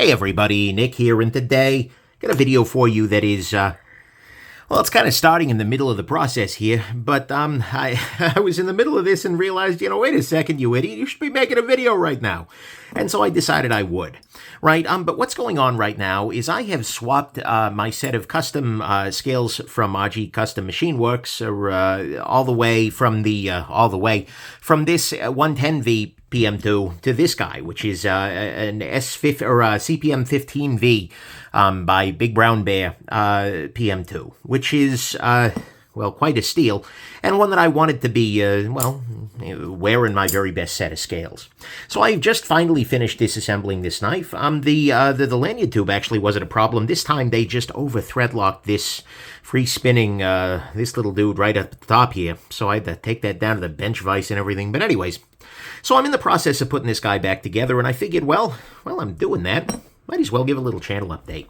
Hey everybody, Nick here, and today got a video for you that is, well, it's kind of starting in the middle of the process here, but I was in the middle of this and realized, wait a second, you idiot, you should be making a video right now. And so I decided I would, right? But what's going on right now is I have swapped my set of custom scales from RG Custom Machineworks, all the way from this 110V PM2 to this guy, which is an CPM 15V by Big Brown Bear PM2, which is, well, quite a steal, and one that I wanted to be, wearing my very best set of scales. So I've just finally finished disassembling this knife. The lanyard tube actually wasn't a problem. This time they just over-thread locked this free spinning, this little dude right at the top here, so I had to take that down to the bench vise and everything. But anyways, so I'm in the process of putting this guy back together, and I figured, well, I'm doing that. Might as well give a little channel update.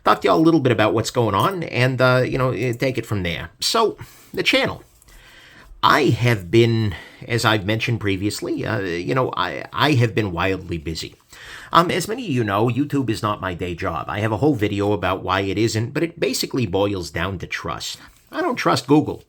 Talk to y'all a little bit about what's going on, and, take it from there. So, the channel. I have been, as I've mentioned previously, I have been wildly busy. As many of you know, YouTube is not my day job. I have a whole video about why it isn't, but it basically boils down to trust. I don't trust Google.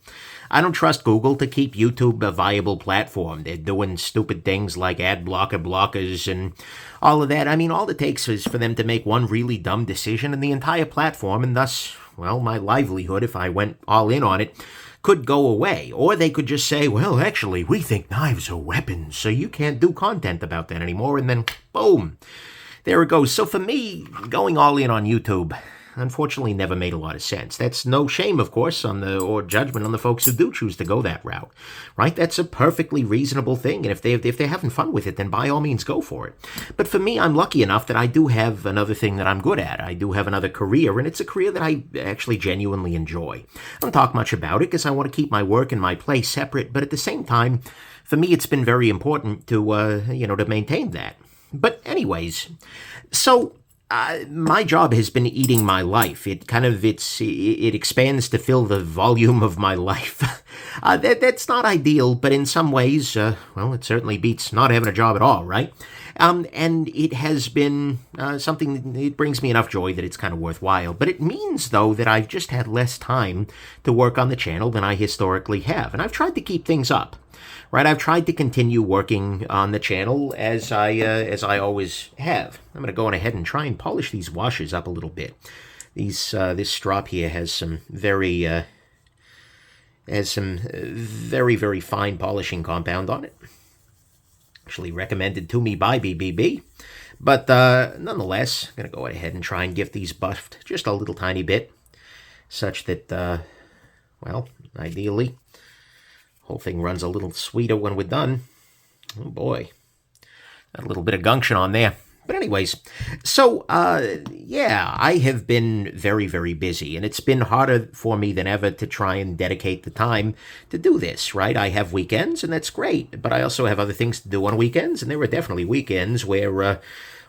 I don't trust Google to keep YouTube a viable platform. They're doing stupid things like ad blockers and all of that. I mean, all it takes is for them to make one really dumb decision and the entire platform, and thus, well, my livelihood, if I went all in on it, could go away. Or they could just say, well, actually, we think knives are weapons, so you can't do content about that anymore, and then, boom, there it goes. So for me, going all in on YouTube unfortunately never made a lot of sense. That's no shame, of course, or judgment on the folks who do choose to go that route, right? That's a perfectly reasonable thing, and if they're having fun with it, then by all means go for it. But for me, I'm lucky enough that I do have another thing that I'm good at. I do have another career, and it's a career that I actually genuinely enjoy. I don't talk much about it because I want to keep my work and my play separate, but at the same time, for me, it's been very important to, to maintain that. But anyways, so my job has been eating my life. It expands to fill the volume of my life. That's not ideal, but in some ways, it certainly beats not having a job at all, right? And it has been something, it brings me enough joy that it's kind of worthwhile. But it means, though, that I've just had less time to work on the channel than I historically have. And I've tried to keep things up. Right, I've tried to continue working on the channel as I always have. I'm going to go on ahead and try and polish these washers up a little bit. This strop here has some very very fine polishing compound on it. Actually recommended to me by BBB, but nonetheless, I'm going to go ahead and try and get these buffed just a little tiny bit, such that ideally, whole thing runs a little sweeter when we're done. Oh boy, got a little bit of gumption on there. But anyways, so I have been very, very busy, and it's been harder for me than ever to try and dedicate the time to do this, right? I have weekends, and that's great, but I also have other things to do on weekends, and there are definitely weekends where,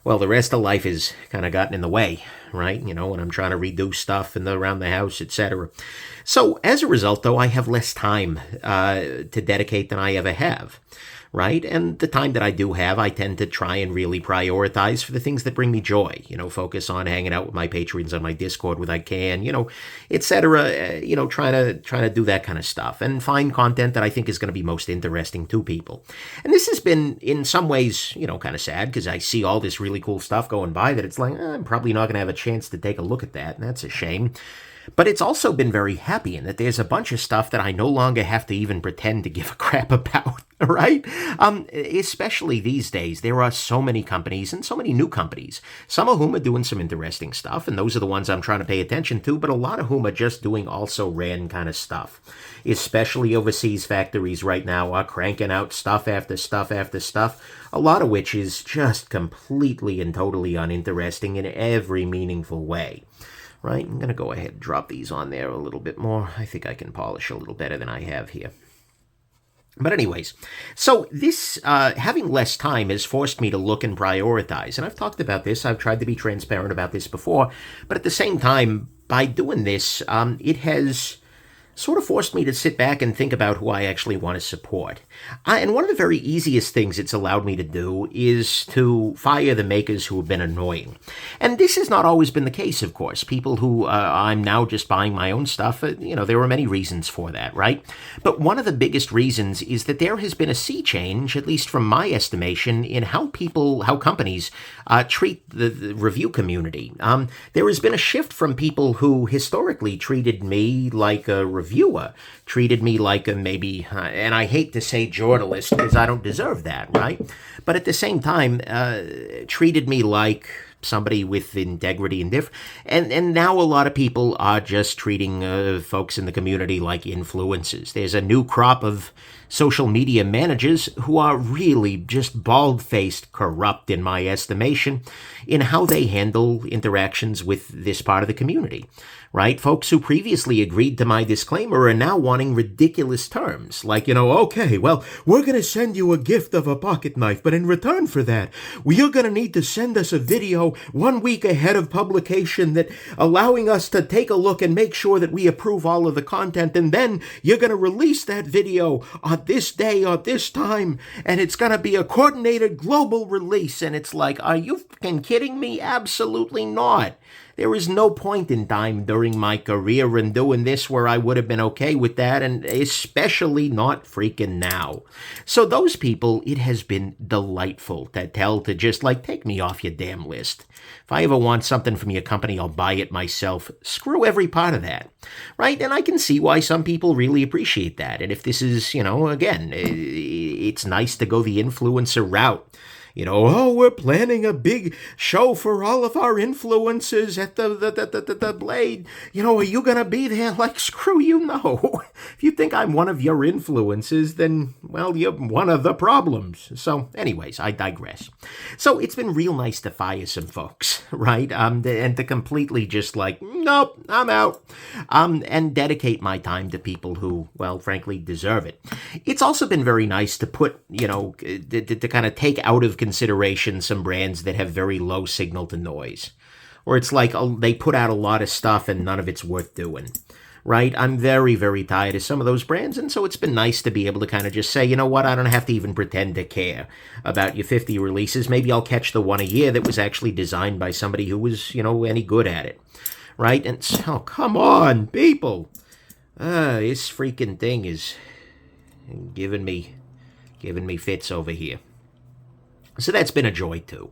the rest of life has kind of gotten in the way, right? When I'm trying to redo stuff around the house, etc. So as a result, though, I have less time to dedicate than I ever have, right? And the time that I do have, I tend to try and really prioritize for the things that bring me joy, focus on hanging out with my patrons on my Discord when I can, etc., trying to do that kind of stuff and find content that I think is going to be most interesting to people. And this has been, in some ways, kind of sad because I see all this really cool stuff going by that it's like, I'm probably not going to have a chance to take a look at that, and that's a shame. But it's also been very happy in that there's a bunch of stuff that I no longer have to even pretend to give a crap about, right? Especially these days, there are so many companies and so many new companies, some of whom are doing some interesting stuff, and those are the ones I'm trying to pay attention to, but a lot of whom are just doing also ran kind of stuff. Especially overseas factories right now are cranking out stuff after stuff after stuff, a lot of which is just completely and totally uninteresting in every meaningful way. Right, I'm going to go ahead and drop these on there a little bit more. I think I can polish a little better than I have here. But anyways, so this, having less time has forced me to look and prioritize. And I've talked about this. I've tried to be transparent about this before. But at the same time, by doing this, it has sort of forced me to sit back and think about who I actually want to support. And one of the very easiest things it's allowed me to do is to fire the makers who have been annoying. And this has not always been the case, of course. People who I'm now just buying my own stuff, there were many reasons for that, right? But one of the biggest reasons is that there has been a sea change, at least from my estimation, in how companies treat the review community. There has been a shift from people who historically treated me like a reviewer, treated me like a maybe, and I hate to say journalist because I don't deserve that, right? But at the same time, treated me like somebody with integrity and now a lot of people are just treating folks in the community like influencers. There's a new crop of social media managers who are really just bald-faced corrupt, in my estimation, in how they handle interactions with this part of the community, right? Folks who previously agreed to my disclaimer are now wanting ridiculous terms, like, okay, well, we're going to send you a gift of a pocket knife, but in return for that, you're going to need to send us a video 1 week ahead of publication that allowing us to take a look and make sure that we approve all of the content, and then you're going to release that video on this day or this time, and it's going to be a coordinated global release. And it's like, are you fucking kidding me? Absolutely not. There is no point in time during my career in doing this where I would have been okay with that, and especially not freaking now. So those people, it has been delightful to just take me off your damn list. If I ever want something from your company, I'll buy it myself. Screw every part of that, right? And I can see why some people really appreciate that. And if this is, again, it's nice to go the influencer route. We're planning a big show for all of our influencers at the Blade. Are you going to be there? Like, screw you, no. If you think I'm one of your influencers, then, well, you're one of the problems. So, anyways, I digress. So, it's been real nice to fire some folks, right? And to completely just nope, I'm out. And dedicate my time to people who, well, frankly, deserve it. It's also been very nice to put, to kind of take out of consideration some brands that have very low signal to noise, or it's like they put out a lot of stuff and none of it's worth doing, right? I'm very, very tired of some of those brands, and so it's been nice to be able to kind of just say, you know what, I don't have to even pretend to care about your 50 releases. Maybe I'll catch the one a year that was actually designed by somebody who was, any good at it, right? And so, come on, people. This freaking thing is giving me fits over here. So that's been a joy too.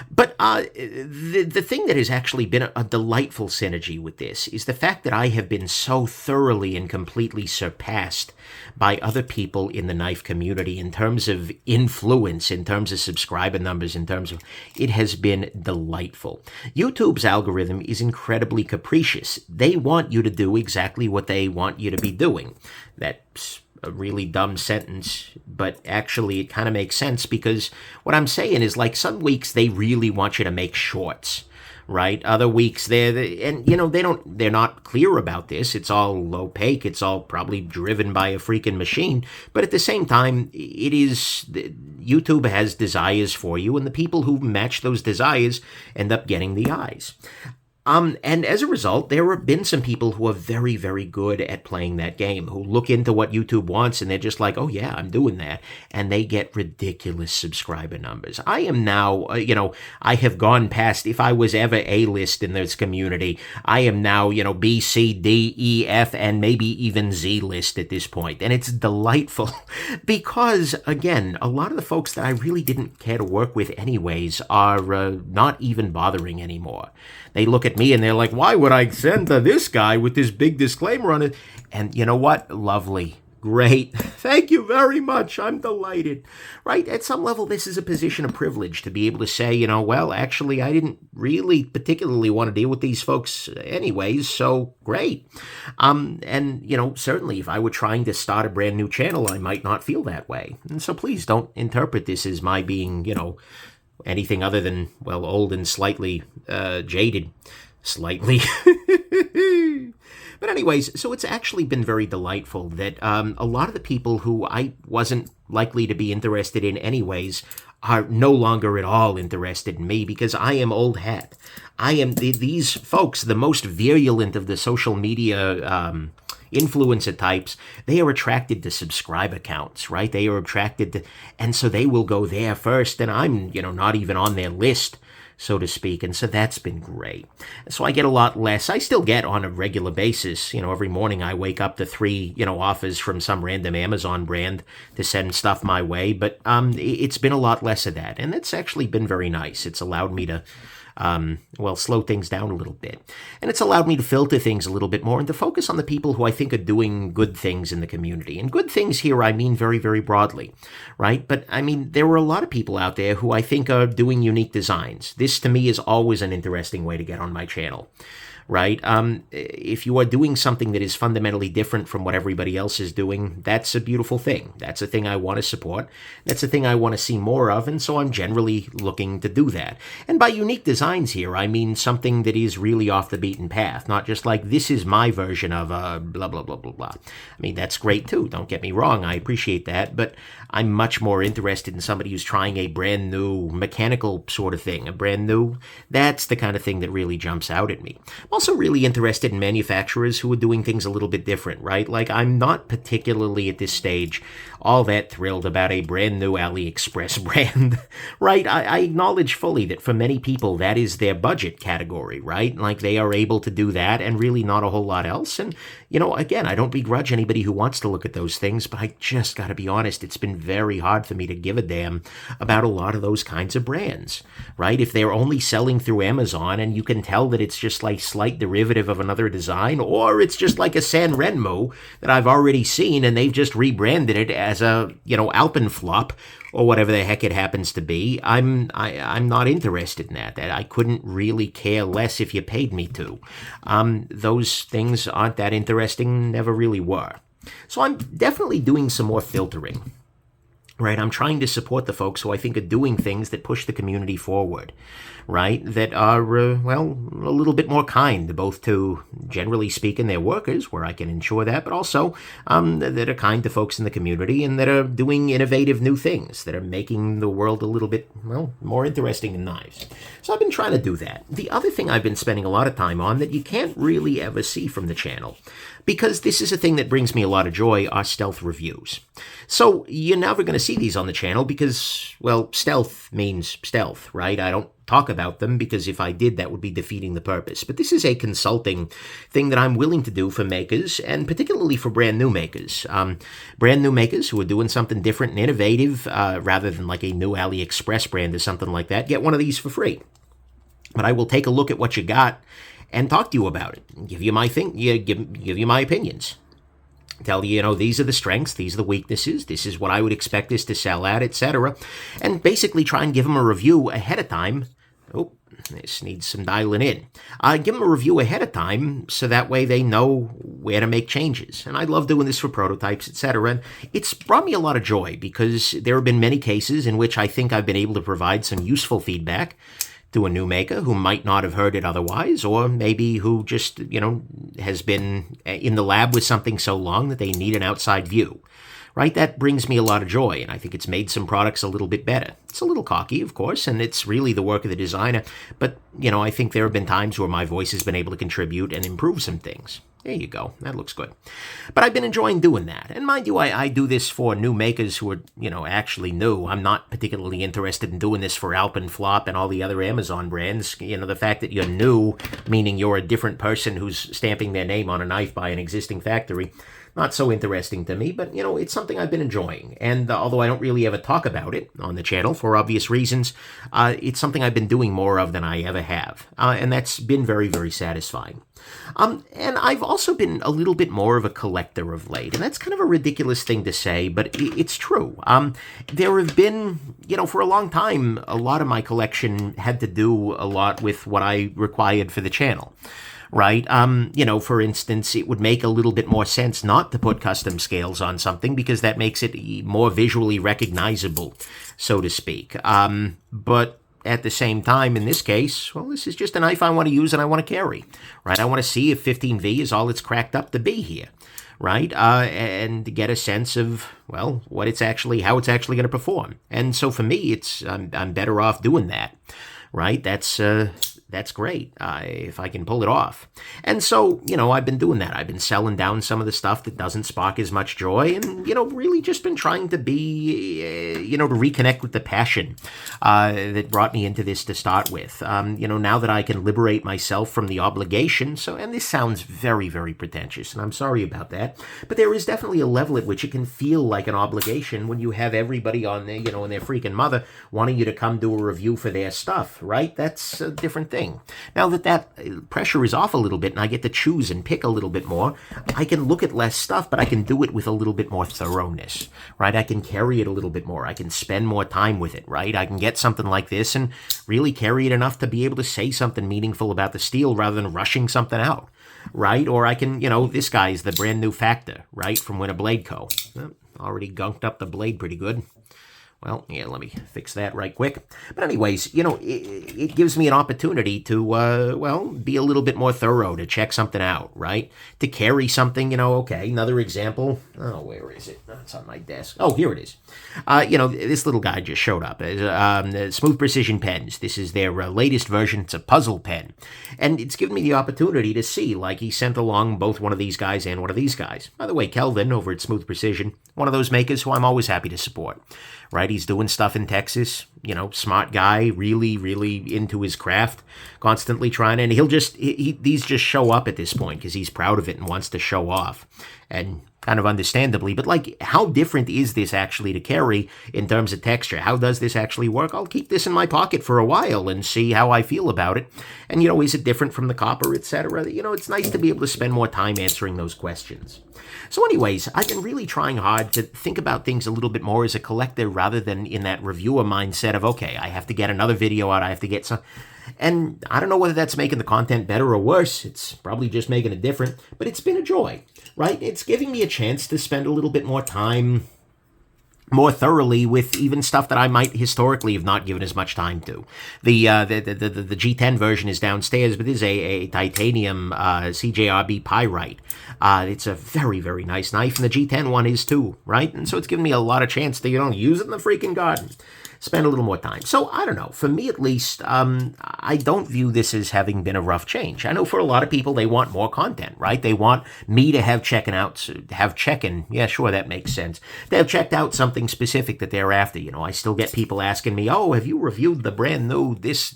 But the thing that has actually been a delightful synergy with this is the fact that I have been so thoroughly and completely surpassed by other people in the knife community in terms of influence, in terms of subscriber numbers, in terms of... It has been delightful. YouTube's algorithm is incredibly capricious. They want you to do exactly what they want you to be doing. That's a really dumb sentence, but actually it kind of makes sense, because what I'm saying is, some weeks they really want you to make shorts, right? Other weeks they're not clear about this. It's all opaque. It's all probably driven by a freaking machine. But at the same time, YouTube has desires for you, and the people who match those desires end up getting the eyes. And as a result, there have been some people who are very, very good at playing that game, who look into what YouTube wants, and they're just like, oh yeah, I'm doing that. And they get ridiculous subscriber numbers. I am now, I have gone past, if I was ever A-list in this community, I am now, B, C, D, E, F, and maybe even Z-list at this point. And it's delightful because, again, a lot of the folks that I really didn't care to work with anyways are not even bothering anymore. They look at me and they're like, why would I send to this guy with this big disclaimer on it? And you know what? Lovely. Great. Thank you very much. I'm delighted. Right? At some level, this is a position of privilege to be able to say, well, actually, I didn't really particularly want to deal with these folks anyways, so great. And, certainly if I were trying to start a brand new channel, I might not feel that way. And so please don't interpret this as my being, anything other than, well, old and slightly jaded. Slightly. But anyways, so it's actually been very delightful that a lot of the people who I wasn't likely to be interested in anyways are no longer at all interested in me, because I am old hat. I am these folks, the most virulent of the social media influencer types, they are attracted to subscriber counts, right? They are attracted to, and so they will go there first, and I'm, not even on their list, so to speak. And so that's been great. So I get a lot less. I still get on a regular basis. Every morning I wake up to 3, offers from some random Amazon brand to send stuff my way. But it's been a lot less of that. And it's actually been very nice. It's allowed me to slow things down a little bit. And it's allowed me to filter things a little bit more and to focus on the people who I think are doing good things in the community. And good things here, I mean very, very broadly, right? But I mean, there are a lot of people out there who I think are doing unique designs. This, to me, is always an interesting way to get on my channel. Right? If you are doing something that is fundamentally different from what everybody else is doing, that's a beautiful thing. That's a thing I want to support. That's a thing I want to see more of, and so I'm generally looking to do that. And by unique designs here, I mean something that is really off the beaten path, not just like, this is my version of blah, blah, blah, blah, blah. I mean, that's great too, don't get me wrong, I appreciate that, but I'm much more interested in somebody who's trying a brand new mechanical sort of thing, that's the kind of thing that really jumps out at me. I'm also really interested in manufacturers who are doing things a little bit different, right? Like, I'm not particularly at this stage all that thrilled about a brand new AliExpress brand, right? I acknowledge fully that for many people, that is their budget category, right? Like, they are able to do that and really not a whole lot else. And, again, I don't begrudge anybody who wants to look at those things, but I just got to be honest, it's been very hard for me to give a damn about a lot of those kinds of brands, right? If they're only selling through Amazon and you can tell that it's just like slight derivative of another design, or it's just like a San Remo that I've already seen and they've just rebranded it as a, Alpenflop or whatever the heck it happens to be, I'm not interested in that. I couldn't really care less if you paid me to. Those things aren't that interesting, never really were. So I'm definitely doing some more filtering. Right, I'm trying to support the folks who I think are doing things that push the community forward, right, that are, a little bit more kind, both to, generally speaking, their workers, where I can ensure that, but also that are kind to folks in the community and that are doing innovative new things, that are making the world a little bit, more interesting and nice. So I've been trying to do that. The other thing I've been spending a lot of time on that you can't really ever see from the channel, because this is a thing that brings me a lot of joy, are stealth reviews. So you're never going to see these on the channel because, stealth means stealth, right? I don't talk about them because if I did, that would be defeating the purpose. But this is a consulting thing that I'm willing to do for makers, and particularly for brand new makers. Brand new makers who are doing something different and innovative, rather than like a new AliExpress brand or something like that, get one of these for free. But I will take a look at what you got and talk to you about it, give you my give you my opinions. Tell you, these are the strengths, these are the weaknesses, this is what I would expect this to sell at, etc. And basically try and give them a review ahead of time. Oh, this needs some dialing in. Give them a review ahead of time so that way they know where to make changes. And I love doing this for prototypes, etc. And it's brought me a lot of joy because there have been many cases in which I think I've been able to provide some useful feedback to a new maker who might not have heard it otherwise, or maybe who just, has been in the lab with something so long that they need an outside view, right? That brings me a lot of joy, and I think it's made some products a little bit better. It's a little cocky, of course, and it's really the work of the designer, but, I think there have been times where my voice has been able to contribute and improve some things. There you go. That looks good. But I've been enjoying doing that. And mind you, I do this for new makers who are, actually new. I'm not particularly interested in doing this for Alpenflop and all the other Amazon brands. The fact that you're new, meaning you're a different person who's stamping their name on a knife by an existing factory, not so interesting to me, but, it's something I've been enjoying. And although I don't really ever talk about it on the channel for obvious reasons, it's something I've been doing more of than I ever have. And that's been very, very satisfying. And I've also been a little bit more of a collector of late, and that's kind of a ridiculous thing to say, but it's true. There have been, for a long time, a lot of my collection had to do a lot with what I required for the channel. Right? For instance, it would make a little bit more sense not to put custom scales on something because that makes it more visually recognizable, so to speak. But at the same time, in this case, this is just a knife I want to use and I want to carry, right? I want to see if 15V is all it's cracked up to be here, right? And get a sense of, how it's actually going to perform. And so for me, I'm better off doing that, right? That's that's great if I can pull it off. And so, I've been doing that. I've been selling down some of the stuff that doesn't spark as much joy and, really just been trying to be, to reconnect with the passion that brought me into this to start with. Now that I can liberate myself from the obligation. So, and this sounds very, very pretentious, and I'm sorry about that, but there is definitely a level at which it can feel like an obligation when you have everybody on there, and their freaking mother wanting you to come do a review for their stuff, right? That's a different thing. Now that pressure is off a little bit and I get to choose and pick a little bit more, I can look at less stuff, but I can do it with a little bit more thoroughness, right? I can carry it a little bit more. I can spend more time with it, right? I can get something like this and really carry it enough to be able to say something meaningful about the steel rather than rushing something out, right? Or I can, this guy's the brand new Factor, right, from Winter Blade Co. Already gunked up the blade pretty good. Well, yeah, let me fix that right quick. But anyways, it gives me an opportunity to, be a little bit more thorough, to check something out, right? To carry something, okay, another example. Oh, where is it? Oh, it's on my desk. Oh, here it is. This little guy just showed up. Smooth Precision Pens. This is their latest version. It's a puzzle pen. And it's given me the opportunity to see, like, he sent along both one of these guys and one of these guys. By the way, Kelvin over at Smooth Precision, one of those makers who I'm always happy to support. Right, he's doing stuff in Texas, smart guy, really, really into his craft, constantly trying, and these just show up at this point because he's proud of it and wants to show off, and kind of understandably, but like, how different is this actually to carry in terms of texture? How does this actually work? I'll keep this in my pocket for a while and see how I feel about it, and is it different from the copper, etc.? It's nice to be able to spend more time answering those questions. So anyways, I've been really trying hard to think about things a little bit more as a collector rather than in that reviewer mindset of, okay, I have to get another video out, I have to get some... And I don't know whether that's making the content better or worse. It's probably just making it different, but it's been a joy, right? It's giving me a chance to spend a little bit more time more thoroughly with even stuff that I might historically have not given as much time to. The G10 version is downstairs, but it is a titanium CJRB pyrite. It's a very, very nice knife, and the G10 one is too, right? And so it's given me a lot of chance to, use it in the freaking garden. Spend a little more time. So, I don't know. For me, at least, I don't view this as having been a rough change. I know for a lot of people, they want more content, right? They want me to have check-in. Yeah, sure, that makes sense. They have checked out something specific that they're after. I still get people asking me, oh, have you reviewed the brand new this,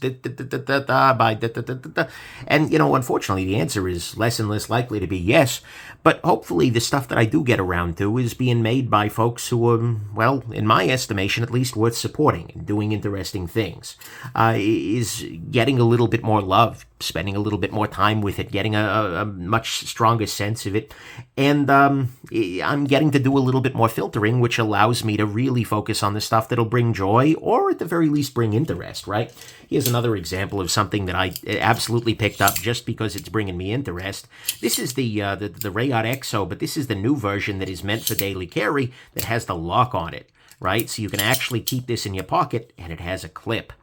and, unfortunately, the answer is less and less likely to be yes. But hopefully the stuff that I do get around to is being made by folks who are, well, in my estimation, at least worth supporting and doing interesting things, is getting a little bit more love, spending a little bit more time with it, getting a much stronger sense of it. And I'm getting to do a little bit more filtering, which allows me to really focus on the stuff that'll bring joy or at the very least bring interest, right? Here's another example of something that I absolutely picked up just because it's bringing me interest. This is the Rayot Exo, but this is the new version that is meant for daily carry that has the lock on it, right? So you can actually keep this in your pocket, and it has a clip,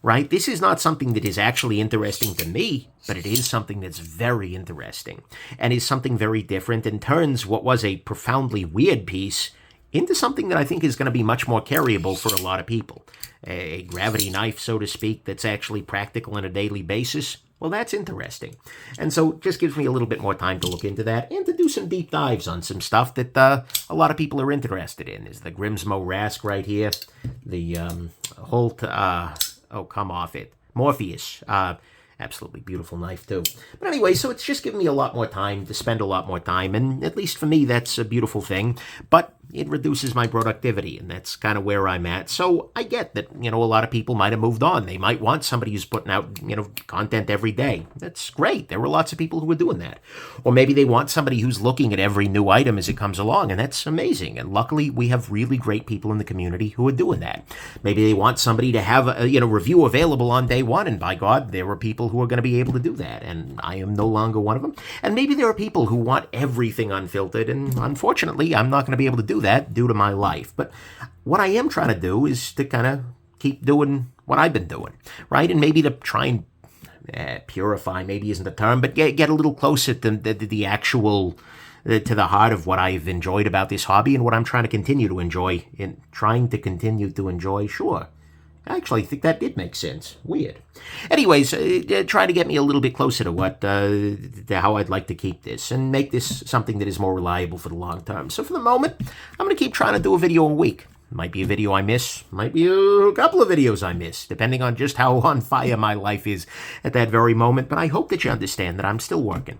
right? This is not something that is actually interesting to me, but it is something that's very interesting and is something very different and turns what was a profoundly weird piece into something that I think is going to be much more carryable for a lot of people. A gravity knife, so to speak, that's actually practical on a daily basis. Well, that's interesting. And so it just gives me a little bit more time to look into that and to do some deep dives on some stuff that a lot of people are interested in. Is the Grimsmo Rask right here, the Holt, oh, come off it, Morpheus, absolutely beautiful knife too. But anyway, so it's just given me a lot more time to spend a lot more time, and at least for me, that's a beautiful thing. But it reduces my productivity, and that's kind of where I'm at. So I get that, a lot of people might have moved on. They might want somebody who's putting out, content every day. That's great. There were lots of people who were doing that. Or maybe they want somebody who's looking at every new item as it comes along, and that's amazing. And luckily, we have really great people in the community who are doing that. Maybe they want somebody to have a, review available on day one, and by God, there are people who are going to be able to do that, and I am no longer one of them. And maybe there are people who want everything unfiltered, and unfortunately, I'm not going to be able to do that due to my life. But what I am trying to do is to kind of keep doing what I've been doing, right? And maybe to try and purify, maybe isn't the term, but get a little closer to the actual, to the heart of what I've enjoyed about this hobby and what I'm trying to continue to enjoy, sure. I actually think that did make sense. Weird. Anyways, try to get me a little bit closer to to how I'd like to keep this and make this something that is more reliable for the long term. So for the moment, I'm going to keep trying to do a video a week. Might be a video I miss, might be a couple of videos I miss, depending on just how on fire my life is at that very moment. But I hope that you understand that I'm still working.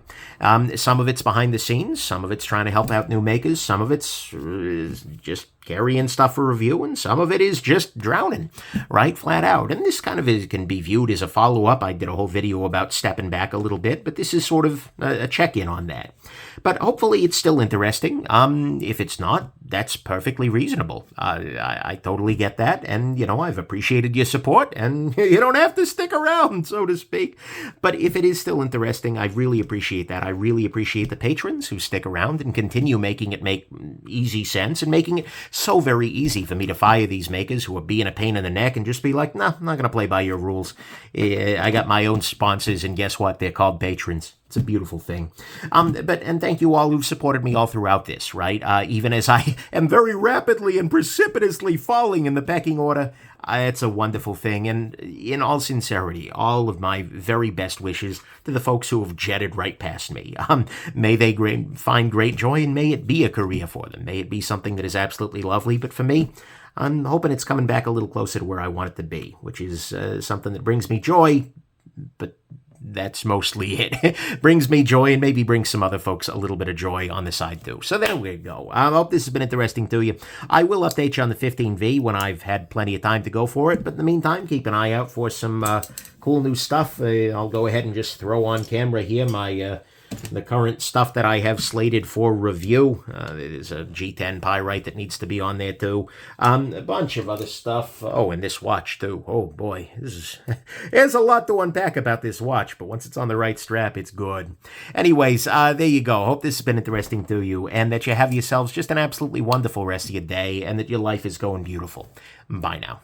Some of it's behind the scenes, some of it's trying to help out new makers, some of it's just carrying stuff for review, and some of it is just drowning, right, flat out. And this kind of can be viewed as a follow-up. I did a whole video about stepping back a little bit, but this is sort of a check-in on that. But hopefully it's still interesting. If it's not, that's perfectly reasonable. I totally get that, and, I've appreciated your support, and you don't have to stick around, so to speak. But if it is still interesting, I really appreciate that. I really appreciate the patrons who stick around and continue making it make easy sense and making it so very easy for me to fire these makers who are being a pain in the neck and just be like, nah, I'm not going to play by your rules. I got my own sponsors, and guess what? They're called patrons. It's a beautiful thing. And thank you all who've supported me all throughout this, right? Even as I am very rapidly and precipitously falling in the pecking order, it's a wonderful thing. And in all sincerity, all of my very best wishes to the folks who have jetted right past me. May they find great joy, and may it be a career for them. May it be something that is absolutely lovely. But for me, I'm hoping it's coming back a little closer to where I want it to be, which is something that brings me joy, but that's mostly it. Brings me joy, and maybe brings some other folks a little bit of joy on the side too. So there we go. I hope this has been interesting to you. I will update you on the 15V when I've had plenty of time to go for it. But in the meantime, keep an eye out for some cool new stuff. I'll go ahead and just throw on camera here the current stuff that I have slated for review. There's a G10 Pyrite that needs to be on there too. A bunch of other stuff. Oh, and this watch too. Oh boy, there's a lot to unpack about this watch, but once it's on the right strap, it's good. Anyways, there you go. Hope this has been interesting to you, and that you have yourselves just an absolutely wonderful rest of your day, and that your life is going beautiful. Bye now.